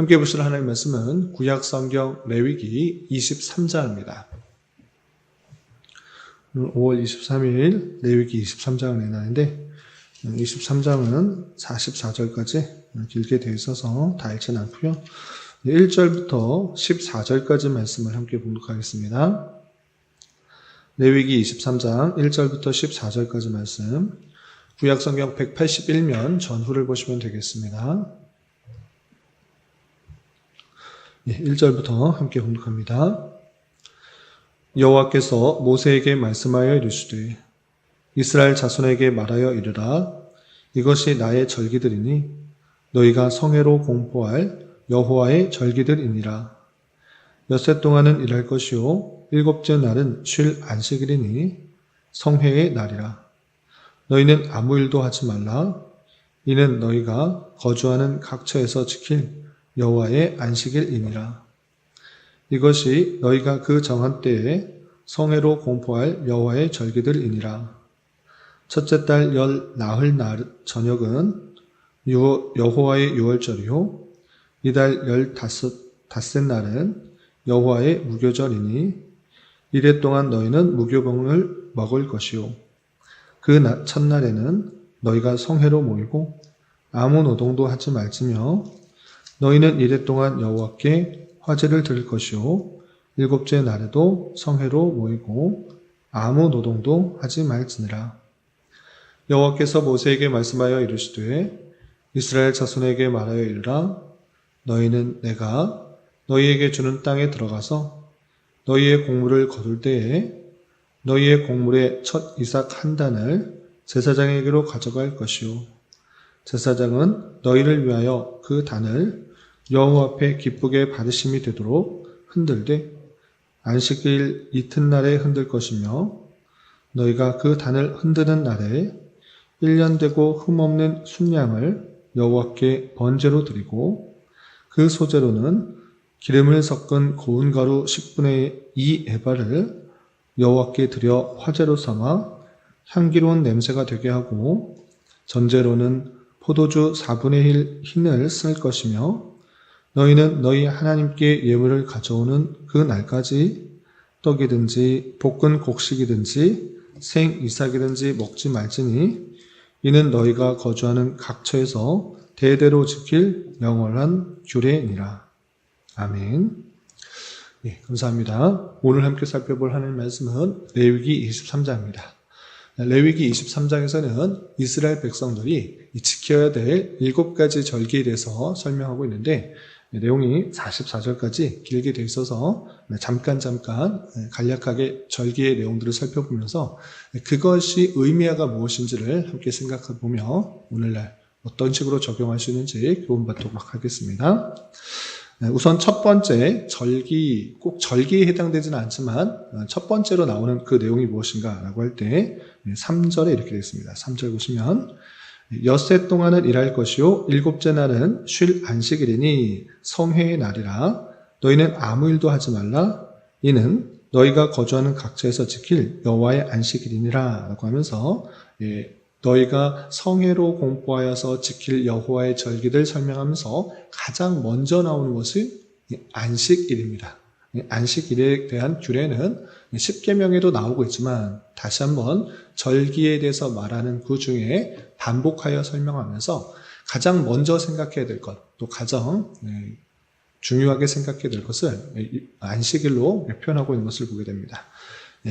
함께 보실 하나님의 말씀은 구약 성경 레위기 23장입니다. 5월 23일 레위기 23장을 내놨는데 23장은 44절까지 길게 되어 있어서 다 읽지는 않고요. 1절부터 14절까지 말씀을 함께 봉독하겠습니다. 레위기 23장 1절부터 14절까지 말씀, 구약성경 181면 전후를 보시면 되겠습니다. 1절부터 함께 봉독합니다. 여호와께서 모세에게 말씀하여 이르시되 이스라엘 자손에게 말하여 이르라. 이것이 나의 절기들이니 너희가 성회로 공포할 여호와의 절기들이니라. 엿새 동안은 일할 것이요 일곱째 날은 쉴 안식일이니 성회의 날이라. 너희는 아무 일도 하지 말라. 이는 너희가 거주하는 각처에서 지킬 여호와의 안식일이니라. 이것이 너희가 그 정한 때에 성회로 공포할 여호와의 절기들이니라. 첫째 달 열 나흘 날 저녁은 여호와의 유월절이요 이달 15째 날은 여호와의 무교절이니 이래 동안 너희는 무교병을 먹을 것이요 그 첫날에는 너희가 성회로 모이고 아무 노동도 하지 말지며 너희는 이래 동안 여호와께 화제를 드릴 것이요 일곱째 날에도 성회로 모이고 아무 노동도 하지 말지니라. 여호와께서 모세에게 말씀하여 이르시되 이스라엘 자손에게 말하여 이르라. 너희는 내가 너희에게 주는 땅에 들어가서 너희의 곡물을 거둘 때에 너희의 곡물의 첫 이삭 한 단을 제사장에게로 가져갈 것이요 제사장은 너희를 위하여 그 단을 여호와 앞에 기쁘게 받으심이 되도록 흔들되 안식일 이튿날에 흔들 것이며 너희가 그 단을 흔드는 날에 1년 되고 흠없는 순양을 여호와께 번제로 드리고 그 소재로는 기름을 섞은 고운 가루 10분의 2 에바를 여호와께 드려 화제로 삼아 향기로운 냄새가 되게 하고 전제로는 포도주 4분의 1 흰을 쓸 것이며 너희는 너희 하나님께 예물을 가져오는 그 날까지 떡이든지 볶은 곡식이든지 생 이삭이든지 먹지 말지니 이는 너희가 거주하는 각처에서 대대로 지킬 영원한 규례니라. 아멘. 감사합니다. 오늘 함께 살펴볼 하나님의 말씀은 레위기 23장입니다. 레위기 23장에서는 이스라엘 백성들이 지켜야 될 7가지 절기에 대해서 설명하고 있는데 내용이 44절까지 길게 되어 있어서 잠깐 간략하게 절기의 내용들을 살펴보면서 그것이 의미가 무엇인지를 함께 생각해 보며 오늘날 어떤 식으로 적용할 수 있는지 교훈받도록 하겠습니다. 우선 첫 번째 절기, 꼭 절기에 해당되지는 않지만 첫 번째로 나오는 그 내용이 무엇인가 라고 할 때 3절에 이렇게 되어 있습니다. 3절 보시면 엿새 동안은 일할 것이요 일곱째 날은 쉴 안식일이니 성회의 날이라. 너희는 아무 일도 하지 말라. 이는 너희가 거주하는 각처에서 지킬 여호와의 안식일이니라 라고 하면서 너희가 성회로 공포하여서 지킬 여호와의 절기를 설명하면서 가장 먼저 나오는 것이 안식일입니다. 안식일에 대한 규례는 10계명에도 나오고 있지만 다시 한번 절기에 대해서 말하는 그 중에 반복하여 설명하면서 가장 먼저 생각해야 될 것, 또 가장 중요하게 생각해야 될 것을 안식일로 표현하고 있는 것을 보게 됩니다.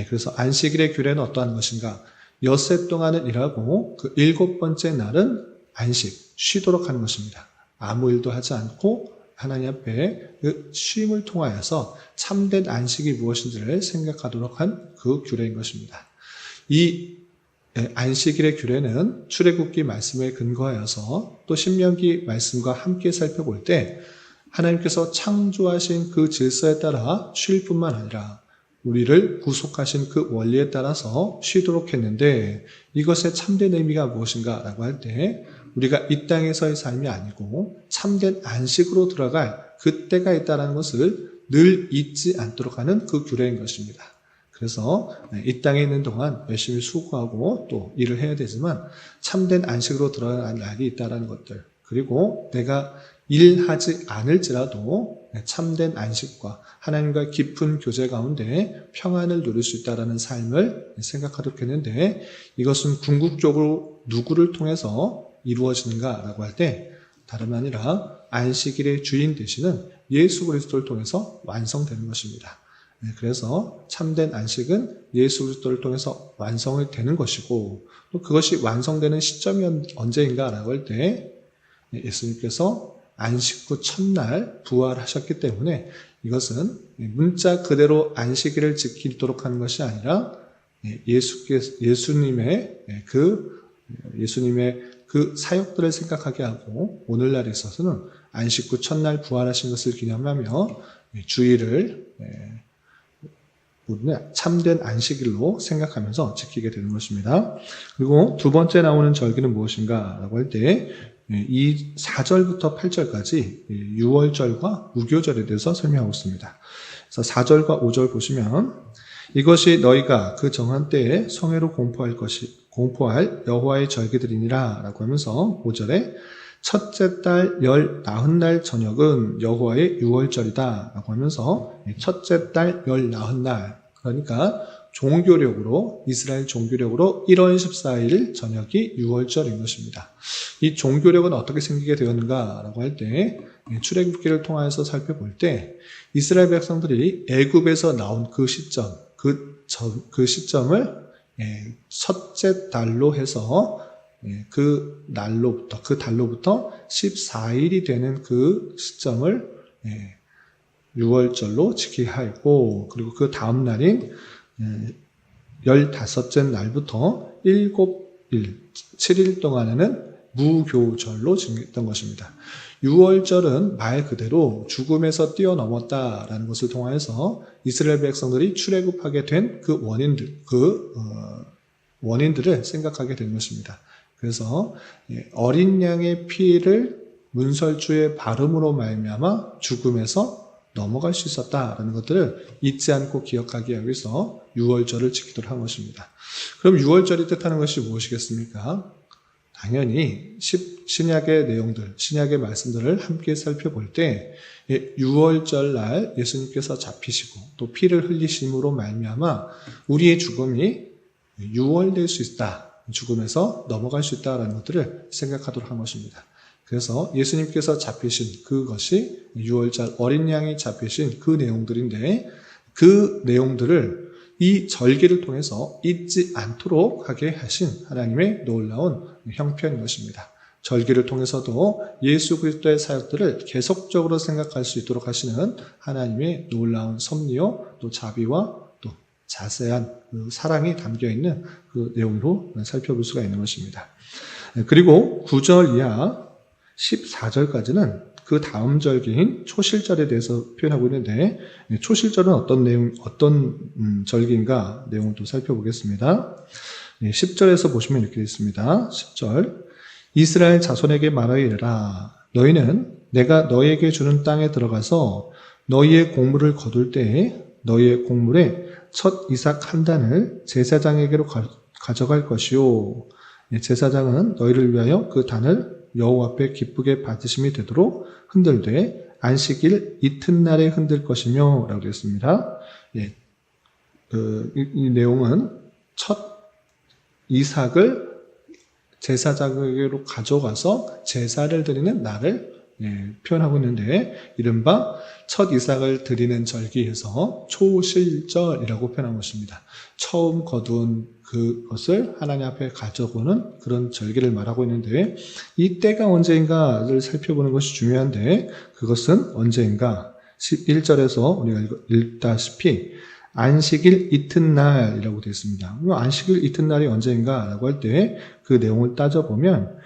그래서 안식일의 규례는 어떠한 것인가? 엿새 동안은 일하고 그 7번째 날은 안식, 쉬도록 하는 것입니다. 아무 일도 하지 않고 하나님 앞에 그 쉼을 통하여서 참된 안식이 무엇인지를 생각하도록 한 그 규례인 것입니다. 이 안식일의 규례는 출애굽기 말씀에 근거하여서 또 신명기 말씀과 함께 살펴볼 때 하나님께서 창조하신 그 질서에 따라 쉴 뿐만 아니라 우리를 구속하신 그 원리에 따라서 쉬도록 했는데 이것의 참된 의미가 무엇인가 라고 할 때 우리가 이 땅에서의 삶이 아니고 참된 안식으로 들어갈 그때가 있다는 것을 늘 잊지 않도록 하는 그 규례인 것입니다. 그래서 이 땅에 있는 동안 열심히 수고하고 또 일을 해야 되지만 참된 안식으로 들어갈 날이 있다는 것들, 그리고 내가 일하지 않을지라도 참된 안식과 하나님과 깊은 교제 가운데 평안을 누릴 수 있다는 삶을 생각하도록 했는데, 이것은 궁극적으로 누구를 통해서 이루어지는가라고 할 때 다름 아니라 안식일의 주인 되시는 예수 그리스도를 통해서 완성되는 것입니다. 그래서 참된 안식은 예수 그리스도를 통해서 완성이 되는 것이고, 또 그것이 완성되는 시점이 언제인가라고 할 때 예수님께서 안식 후 첫날 부활하셨기 때문에 이것은 문자 그대로 안식일을 지키도록 하는 것이 아니라 예수님의 그 사역들을 생각하게 하고, 오늘날에 있어서는 안식 후 첫날 부활하신 것을 기념하며 주일을 참된 안식일로 생각하면서 지키게 되는 것입니다. 그리고 두 번째 나오는 절기는 무엇인가라고 할 때 이 4절부터 8절까지 유월절과 무교절에 대해서 설명하고 있습니다. 그래서 4절과 5절 보시면, 이것이 너희가 그 정한 때에 성회로 공포할 여호와의 절기들이니라 라고 하면서 5절에 첫째 달 열 나흔날 저녁은 여호와의 유월절이다 라고 하면서 첫째 달 열 나흔날, 그러니까 종교력으로, 이스라엘 종교력으로 1월 14일 저녁이 유월절인 것입니다. 이 종교력은 어떻게 생기게 되었는가라고 할 때 출애굽기를 통해서 살펴볼 때 이스라엘 백성들이 애굽에서 나온 그 시점, 그 시점을 첫째 달로 해서 그 달로부터 14일이 되는 그 시점을 유월절로 지키게 하였고, 그리고 그 다음 날인 15째 날부터 7일 동안에는 무교절로 지냈던 것입니다. 유월절은 말 그대로 죽음에서 뛰어넘었다라는 것을 통해서 이스라엘 백성들이 출애굽하게 된 그 원인들을 생각하게 된 것입니다. 그래서 어린 양의 피를 문설주의 바름으로 말미암아 죽음에서 넘어갈 수 있었다라는 것들을 잊지 않고 기억하기 위해서 유월절을 지키도록 한 것입니다. 그럼 유월절이 뜻하는 것이 무엇이겠습니까? 당연히 신약의 내용들, 신약의 말씀들을 함께 살펴볼 때 유월절 날 예수님께서 잡히시고 또 피를 흘리심으로 말미암아 우리의 죽음이 유월될 수 있다, 죽음에서 넘어갈 수 있다라는 것들을 생각하도록 한 것입니다. 그래서 예수님께서 잡히신 그것이 유월절 어린 양이 잡히신 그 내용들인데, 그 내용들을 이 절기를 통해서 잊지 않도록 하게 하신 하나님의 놀라운 형편인 것입니다. 절기를 통해서도 예수 그리스도의 사역들을 계속적으로 생각할 수 있도록 하시는 하나님의 놀라운 섭리요, 또 자비와 또 자세한 그 사랑이 담겨있는 그 내용으로 살펴볼 수가 있는 것입니다. 그리고 9절 이하 14절까지는 그 다음 절기인 초실절에 대해서 표현하고 있는데, 초실절은 어떤 절기인가 내용을 또 살펴보겠습니다. 10절에서 보시면 이렇게 있습니다. 10절, 이스라엘 자손에게 말하이르라. 너희는 내가 너희에게 주는 땅에 들어가서 너희의 곡물을 거둘 때에 너희의 곡물의 첫 이삭 한 단을 제사장에게로 가져갈 것이요. 제사장은 너희를 위하여 그 단을 여호와 앞에 기쁘게 받으심이 되도록 흔들되 안식일 이튿날에 흔들 것이며 라고 되어 있습니다. 이 내용은 첫 이삭을 제사장에게로 가져가서 제사를 드리는 날을 표현하고 있는데, 이른바 첫 이삭을 드리는 절기에서 초실절이라고 표현한 것입니다. 처음 거둔 그것을 하나님 앞에 가져오는 그런 절기를 말하고 있는데, 이 때가 언제인가를 살펴보는 것이 중요한데, 그것은 언제인가? 11절에서 우리가 읽다시피 안식일 이튿날이라고 되어 있습니다. 안식일 이튿날이 언제인가라고 할 때 그 내용을 따져보면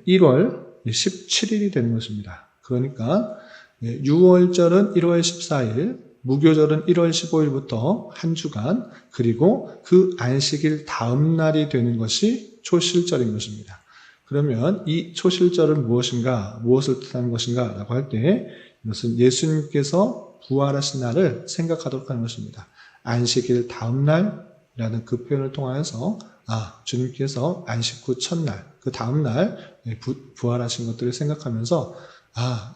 1월 17일이 되는 것입니다. 그러니까 유월절은 1월 14일, 무교절은 1월 15일부터 한 주간, 그리고 그 안식일 다음 날이 되는 것이 초실절인 것입니다. 그러면 이 초실절은 무엇인가, 무엇을 뜻하는 것인가 라고 할 때 이것은 예수님께서 부활하신 날을 생각하도록 하는 것입니다. 안식일 다음 날이라는 그 표현을 통하여서 주님께서 안식 후 첫날, 그 다음 날 부활하신 것들을 생각하면서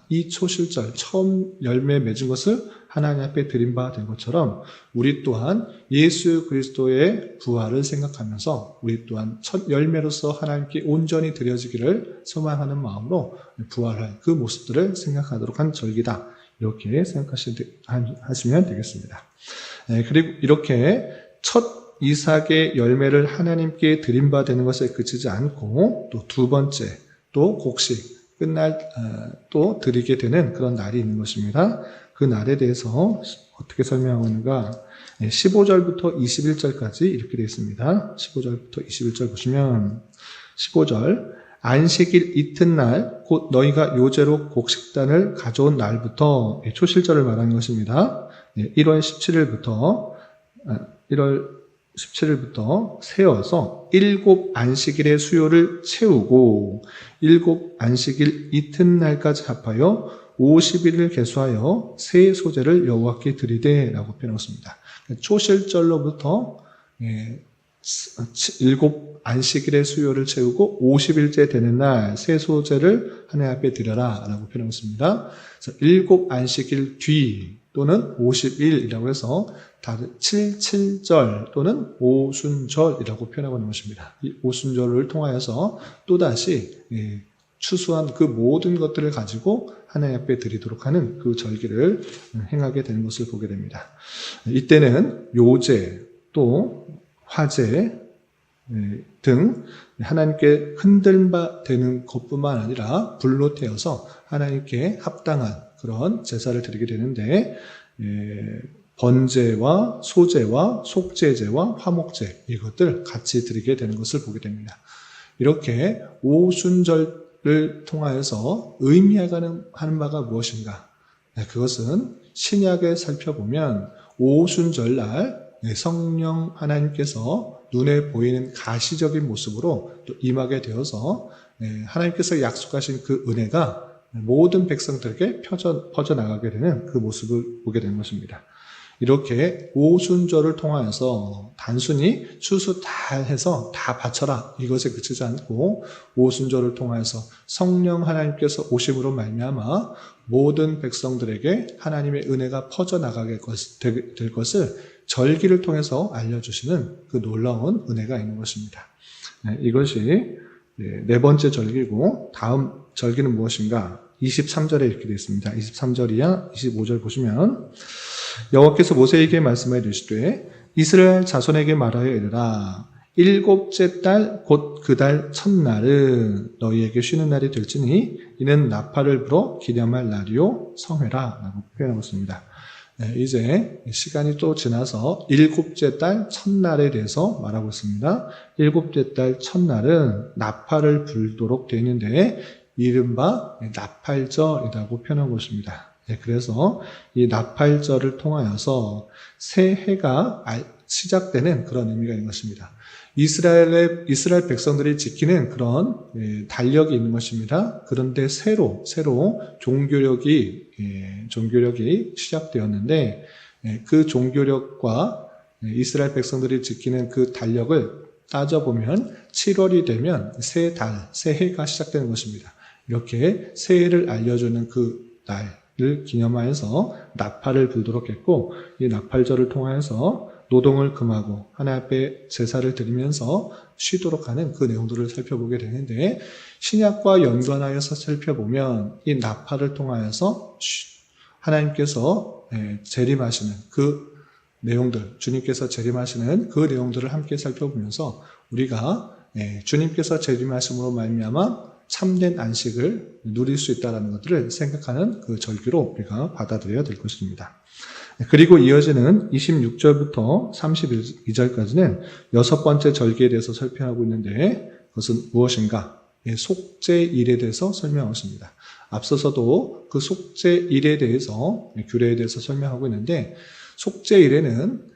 이 초실절 처음 열매 맺은 것을 하나님 앞에 드린 바 된 것처럼 우리 또한 예수 그리스도의 부활을 생각하면서 우리 또한 첫 열매로서 하나님께 온전히 드려지기를 소망하는 마음으로 부활할 그 모습들을 생각하도록 한 절기다. 이렇게 생각하시면 되겠습니다. 그리고 이렇게 첫 이삭의 열매를 하나님께 드린 바 되는 것에 그치지 않고 또 두 번째 또 곡식 끝날 또 드리게 되는 그런 날이 있는 것입니다. 그 날에 대해서 어떻게 설명하고 있는가? 15절부터 21절까지 이렇게 되어 있습니다. 15절부터 21절 보시면 15절 안식일 이튿날 곧 너희가 요제로 곡식단을 가져온 날부터 초실절을 말하는 것입니다. 1월 17일부터 세어서 7 안식일의 수요를 채우고 7 안식일 이튿날까지 합하여 50일을 계수하여 새 소재를 여호와께 드리되 라고 표현했습니다. 초실절로부터 7 안식일의 수요를 채우고 50일째 되는 날 새 소재를 하나님 앞에 드려라 라고 표현했습니다. 그래서 7 안식일 뒤 또는 50일이라고 해서 77절 또는 오순절이라고 표현하고 있는 것입니다. 이 오순절을 통하여서 또다시 추수한 그 모든 것들을 가지고 하나님 앞에 드리도록 하는 그 절기를 행하게 되는 것을 보게 됩니다. 이때는 요제 또 화제 등 하나님께 흔들바 되는 것뿐만 아니라 불로 태워서 하나님께 합당한 그런 제사를 드리게 되는데 번제와 소제와 속제제와 화목제 이것들 같이 드리게 되는 것을 보게 됩니다. 이렇게 오순절을 통하여서 의미하는 바가 무엇인가? 그것은 신약에 살펴보면 오순절날 성령 하나님께서 눈에 보이는 가시적인 모습으로 또 임하게 되어서 하나님께서 약속하신 그 은혜가 모든 백성들에게 퍼져나가게 되는 그 모습을 보게 되는 것입니다. 이렇게 오순절을 통하여서 단순히 추수 다 해서 다 바쳐라 이것에 그치지 않고 오순절을 통하여서 성령 하나님께서 오심으로 말미암아 모든 백성들에게 하나님의 은혜가 퍼져나가게 될 것을 절기를 통해서 알려주시는 그 놀라운 은혜가 있는 것입니다. 이것이 네 번째 절기고 다음 절기는 무엇인가? 23절에 이렇게 되어 있습니다. 23절이야 25절 보시면 여호와께서 모세에게 말씀하여 이르시되 이스라엘 자손에게 말하여 이르라 7째 달 곧 그 달 첫날은 너희에게 쉬는 날이 될지니 이는 나팔을 불어 기념할 날이요 성회라 라고 표현하고 있습니다. 이제 시간이 또 지나서 7째 달 첫날에 대해서 말하고 있습니다. 7째 달 첫날은 나팔을 불도록 되어 있는데 이른바 나팔절이라고 표현한 것입니다. 그래서 이 나팔절을 통하여서 새해가 시작되는 그런 의미가 있는 것입니다. 이스라엘 백성들이 지키는 그런 달력이 있는 것입니다. 그런데 새로 종교력이 시작되었는데 그 종교력과 이스라엘 백성들이 지키는 그 달력을 따져보면 7월이 되면 새해가 시작되는 것입니다. 이렇게 새해를 알려주는 그 날을 기념하여서 나팔을 불도록 했고 이 나팔절을 통하여서 노동을 금하고 하나님 앞에 제사를 드리면서 쉬도록 하는 그 내용들을 살펴보게 되는데 신약과 연관하여서 살펴보면 이 나팔을 통하여서 하나님께서 재림하시는 그 내용들, 주님께서 재림하시는 그 내용들을 함께 살펴보면서 우리가 주님께서 재림하심으로 말미암아 참된 안식을 누릴 수 있다는 것들을 생각하는 그 절기로 우리가 받아들여야 될 것입니다. 그리고 이어지는 26절부터 32절까지는 6번째 절기에 대해서 설명하고 있는데 그것은 무엇인가? 속죄일에 대해서 설명하고 있습니다. 앞서서도 그 속죄일에 대해서 규례에 대해서 설명하고 있는데 속죄일에는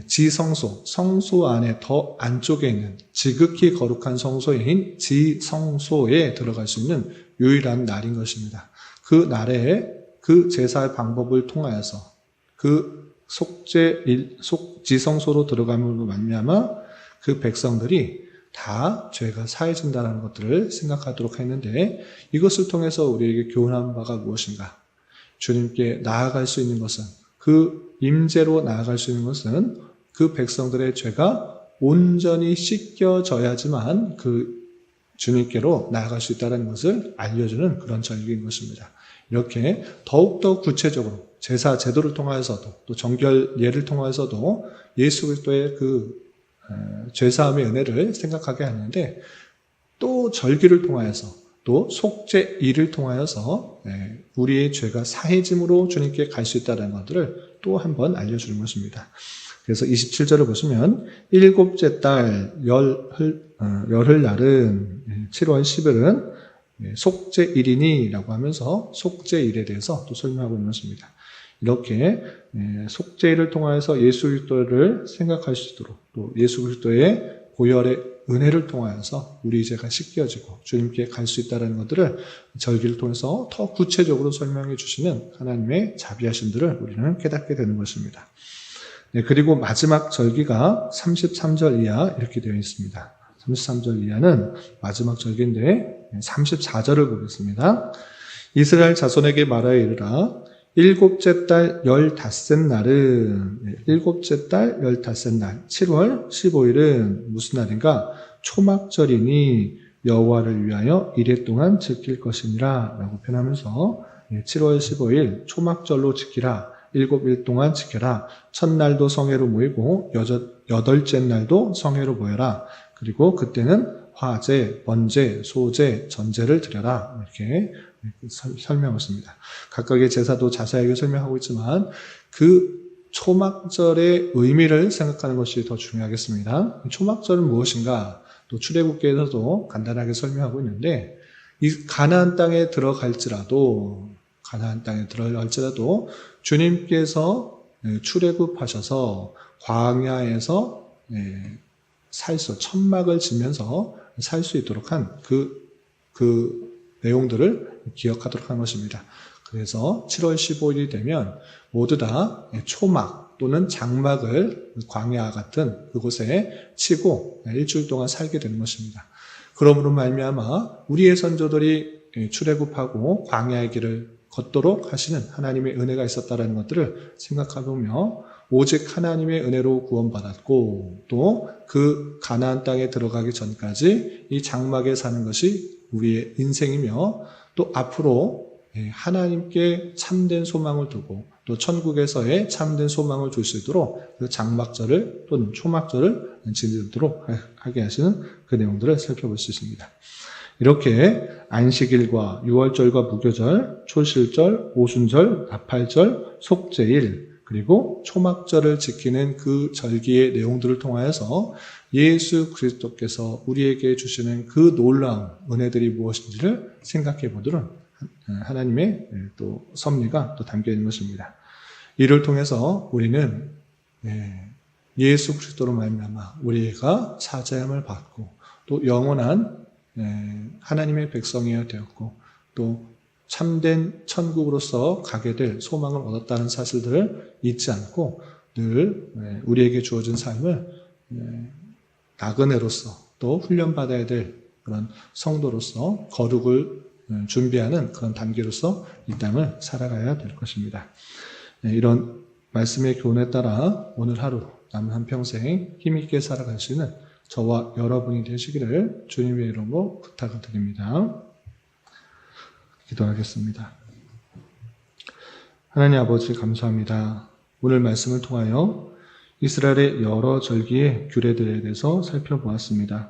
지성소, 성소 안에 더 안쪽에 있는 지극히 거룩한 성소인 지성소에 들어갈 수 있는 유일한 날인 것입니다. 그 날에 그 제사의 방법을 통하여서 그 지성소로 들어감으로 말미암아 그 백성들이 다 죄가 사해진다는 것들을 생각하도록 했는데, 이것을 통해서 우리에게 교훈한 바가 무엇인가? 주님께 나아갈 수 있는 것은, 그 임재로 나아갈 수 있는 것은 그 백성들의 죄가 온전히 씻겨져야지만 그 주님께로 나아갈 수 있다는 것을 알려주는 그런 절기인 것입니다. 이렇게 더욱더 구체적으로 제사 제도를 통하여서도, 또 정결 예를 통하여서도 예수 그리스도의 그 죄사함의 은혜를 생각하게 하는데, 또 절기를 통하여서, 또 속죄일을 통하여서 우리의 죄가 사해짐으로 주님께 갈 수 있다는 것들을 또 한번 알려주는 것입니다. 그래서 27절을 보시면, 일곱째 달 열흘날은 7월 10일은 속죄일이니 라고 하면서 속죄일에 대해서 또 설명하고 있는 것입니다. 이렇게 속죄일을 통하여서 예수 그리스도를 생각할 수 있도록, 또 예수 그리스도의 보혈의 은혜를 통하여서 우리 죄가 씻겨지고 주님께 갈 수 있다는 것들을 절기를 통해서 더 구체적으로 설명해 주시는 하나님의 자비하심들을 우리는 깨닫게 되는 것입니다. 그리고 마지막 절기가 33절 이하 이렇게 되어 있습니다. 33절 이하는 마지막 절기인데 34절을 보겠습니다. 이스라엘 자손에게 말하여 이르라. 일곱째 달 15날은, 일곱째 달 15날 7월 15일은 무슨 날인가? 초막절이니 여호와를 위하여 이레 동안 지킬 것이니라 라고 표현하면서 7월 15일 초막절로 지키라. 7일 동안 지켜라. 첫날도 성회로 모이고 여덟째 날도 성회로 모여라. 그리고 그때는 화제, 번제, 소제, 전제를 드려라. 이렇게 설명하고 있습니다. 각각의 제사도 자세하게 설명하고 있지만 그 초막절의 의미를 생각하는 것이 더 중요하겠습니다. 초막절은 무엇인가? 또 출애굽기에서도 간단하게 설명하고 있는데, 이 가나안 땅에 들어갈지라도 주님께서 출애굽하셔서 광야에서 천막을 지면서 살 수 있도록 한 그 내용들을 기억하도록 한 것입니다. 그래서 7월 15일이 되면 모두 다 초막 또는 장막을 광야 같은 그곳에 치고 일주일 동안 살게 되는 것입니다. 그러므로 말미암아 우리의 선조들이 출애굽하고 광야의 길을 걷도록 하시는 하나님의 은혜가 있었다는 것들을 생각해보며, 오직 하나님의 은혜로 구원받았고 또 그 가나안 땅에 들어가기 전까지 이 장막에 사는 것이 우리의 인생이며, 또 앞으로 하나님께 참된 소망을 두고 또 천국에서의 참된 소망을 줄 수 있도록 그 장막절을 또는 초막절을 지내도록 하게 하시는 그 내용들을 살펴볼 수 있습니다. 이렇게 안식일과 유월절과 무교절, 초실절, 오순절, 나팔절, 속죄일, 그리고 초막절을 지키는 그 절기의 내용들을 통하여서 예수 그리스도께서 우리에게 주시는 그 놀라운 은혜들이 무엇인지를 생각해 보도록 하나님의 또 섭리가 또 담겨 있는 것입니다. 이를 통해서 우리는 예수 그리스도로 말미암아 우리가 사자함을 받고 또 영원한 하나님의 백성이어야 되었고 또 참된 천국으로서 가게 될 소망을 얻었다는 사실들을 잊지 않고 늘 우리에게 주어진 삶을 나그네로서 또 훈련받아야 될 그런 성도로서 거룩을 준비하는 그런 단계로서 이 땅을 살아가야 될 것입니다. 이런 말씀의 교훈에 따라 오늘 하루 남은 한평생 힘있게 살아갈 수 있는 저와 여러분이 되시기를 주님의 이름으로 부탁을 드립니다. 기도하겠습니다. 하나님 아버지 감사합니다. 오늘 말씀을 통하여 이스라엘의 여러 절기의 규례들에 대해서 살펴보았습니다.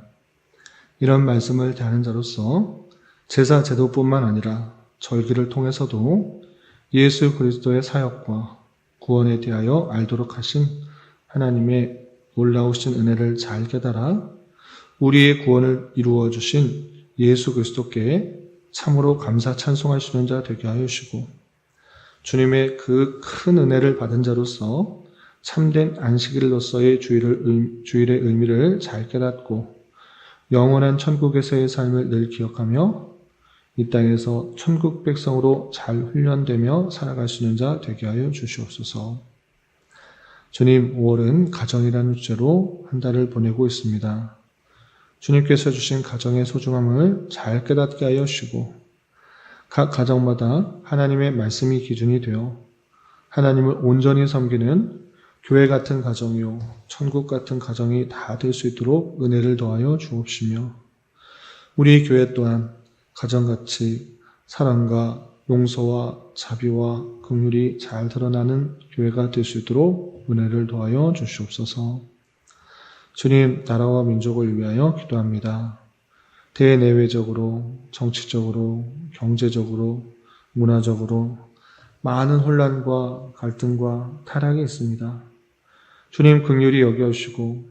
이런 말씀을 대하는 자로서 제사 제도뿐만 아니라 절기를 통해서도 예수 그리스도의 사역과 구원에 대하여 알도록 하신 하나님의 놀라우신 은혜를 잘 깨달아 우리의 구원을 이루어 주신 예수 그리스도께 참으로 감사 찬송할 수 있는 자 되게 하여 주시고, 주님의 그 큰 은혜를 받은 자로서 참된 안식일로서의 주일의 의미를 잘 깨닫고 영원한 천국에서의 삶을 늘 기억하며 이 땅에서 천국 백성으로 잘 훈련되며 살아갈 수 있는 자 되게 하여 주시옵소서. 주님, 5월은 가정이라는 주제로 한 달을 보내고 있습니다. 주님께서 주신 가정의 소중함을 잘 깨닫게 하여 주시고 각 가정마다 하나님의 말씀이 기준이 되어 하나님을 온전히 섬기는 교회 같은 가정이요 천국 같은 가정이 다 될 수 있도록 은혜를 더하여 주옵시며 우리 교회 또한 가정같이 사랑과 용서와 자비와 긍휼이 잘 드러나는 교회가 될 수 있도록 은혜를 더하여 주시옵소서. 주님, 나라와 민족을 위하여 기도합니다. 대내외적으로, 정치적으로, 경제적으로, 문화적으로 많은 혼란과 갈등과 타락이 있습니다. 주님, 긍휼히 여겨주시고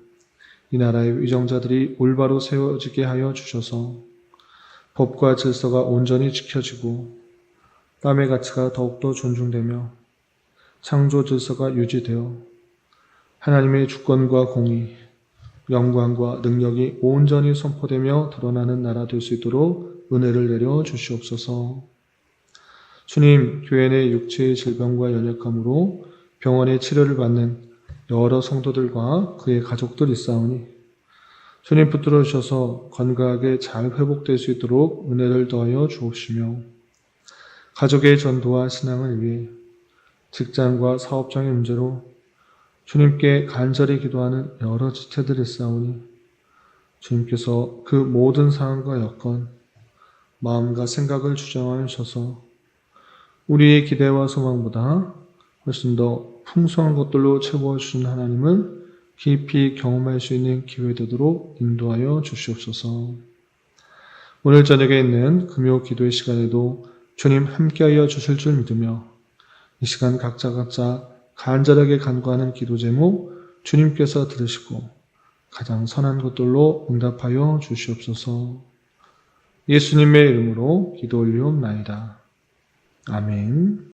이 나라의 위정자들이 올바로 세워지게 하여 주셔서 법과 질서가 온전히 지켜지고 땀의 가치가 더욱더 존중되며 창조 질서가 유지되어 하나님의 주권과 공의, 영광과 능력이 온전히 선포되며 드러나는 나라 될 수 있도록 은혜를 내려 주시옵소서. 주님, 교회 내 육체의 질병과 연약함으로 병원에 치료를 받는 여러 성도들과 그의 가족들 있사오니 주님 붙들어 주셔서 건강하게 잘 회복될 수 있도록 은혜를 더하여 주옵시며 가족의 전도와 신앙을 위해 직장과 사업장의 문제로 주님께 간절히 기도하는 여러 지체들이 있사오니 주님께서 그 모든 상황과 여건, 마음과 생각을 주장하여 주셔서 우리의 기대와 소망보다 훨씬 더 풍성한 것들로 채워주신 하나님을 깊이 경험할 수 있는 기회 되도록 인도하여 주시옵소서. 오늘 저녁에 있는 금요 기도의 시간에도 주님 함께하여 주실 줄 믿으며 이 시간 각자 간절하게 간구하는 기도 제목 주님께서 들으시고 가장 선한 것들로 응답하여 주시옵소서. 예수님의 이름으로 기도 올리옵나이다. 아멘.